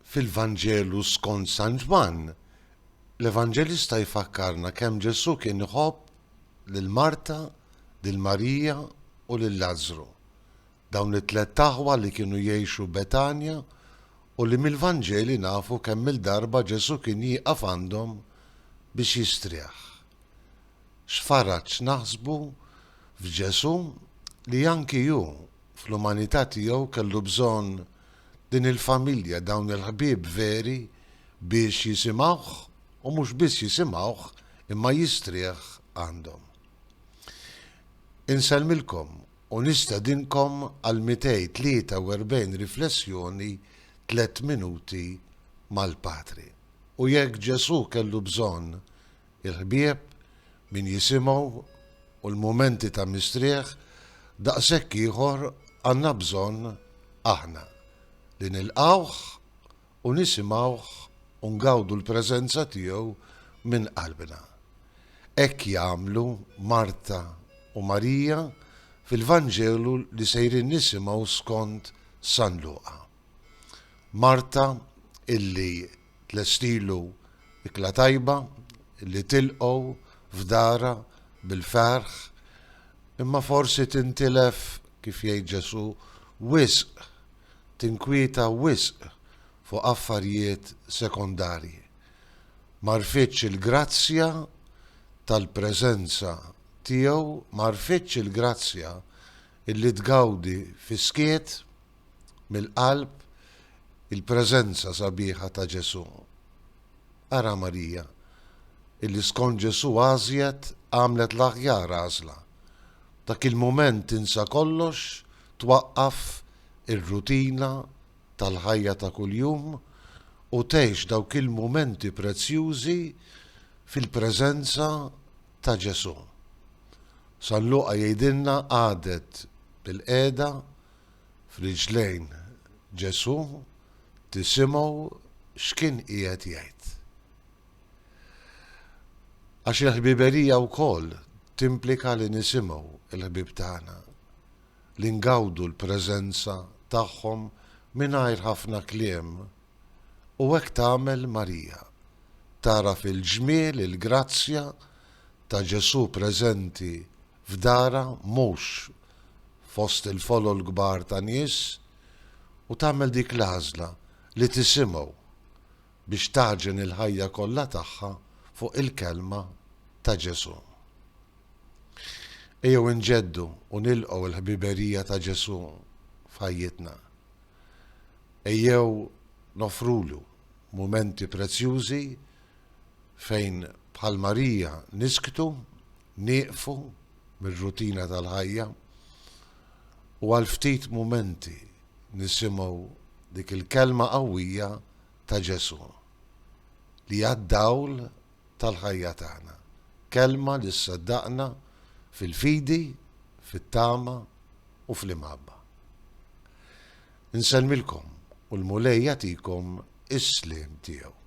Fil-Vanġelu skont San Ġwan, l-Evanġelista jfakkarna kemm Ġesu kien iħobb lil Marta, lil Marija u lil Lażru, dawn it-tlet taħwa li kienu jgħixu Betanja u li mill-Vanġeli nafu kemm il-darba Ġesu kien jieqaf għandhom biex jistrieħ. X'faraġġ naħsbu f'Ġesu li anki hu fl-umanità tiegħu kellu bżonn din il-familja, dawn il-ħbieb veri biex jisimgħuh u mhux biss jisimgħuh imma jistrieħ għandhom. Insellmilkom u nistedinkom għal 243 riflessjoni 3 minuti mal-Patri. U jekk Ġesu kellu bżonn il-ħbieb min jisimgħu u l-momenti ta' mistrieħ, daqshekk ieħor għandna bżonn aħna li nilqawh u nisimgħuh u ngawdu l-preżenza tiegħu minn qalbna. Hekk jagħmlu Marta u Marija fil-Vanġelu li sejrin nisimgħu skont San Luqa. Marta illi tlestilu ikla tajba, illi tilqgħu f'dara bil-ferħ, imma forsi tintilef kif jgħid Ġesu wisq, tinkwieta wisq fuq affarijiet sekondarji. Ma rfitx il-grazzja tal-preżenza tiegħu, ma rfitx il-grazzja illi tgawdi fiskiet mill-qalb il-preżenza sabiħa ta' Ġesu. Ara Marija, illi skont Ġesu għażjet għamlet l-aħjar għażla. Dak il-mument tinsa kollox, twaqqaf ir-rutina tal-ħajja ta' kuljum u tgħix dawk il-mumenti prezzjużi fil-preżenza ta' Ġesu. San Luqa jgħidilna għadet bil-qiegħda f'riġlejn Ġesu tisimgħu x'kien qiegħed jgħid. Għax il-ħbiberija wkoll timplika li nisimgħu il-ħbib tagħna, li ngawdu l-preżenza tagħhom mingħajr ħafna kliem u hekk tagħmel Marija, tara fil-ġmiel il-grazzja ta' Ġesu preżenti f'dara mhux fost il-folol kbar ta' nies u tagħmel dik l-għażla li tisimgħu biex taġen il-ħajja kollha tagħha fuq il-kelma ta' Ġesu. Ejjew inġeddu u nilqgħu l-ħbiberija ta' Ġesu f'ħajjitna. Ejjew nofrulu mumenti prezzjużi fejn bħal Marija nisktu, nieqfu mir-rutina tal-ħajja u għal ftit mumenti nisimgħu dik il-kelma qawwija ta' Ġesu li għad-dawl tal-ħajja tagħna. Kelma li ssaddaqna fil-fidi, fit-tama u fl-imħabba. Insellmilkom u l-Mulej jagħtikom is-sliem tiegħu.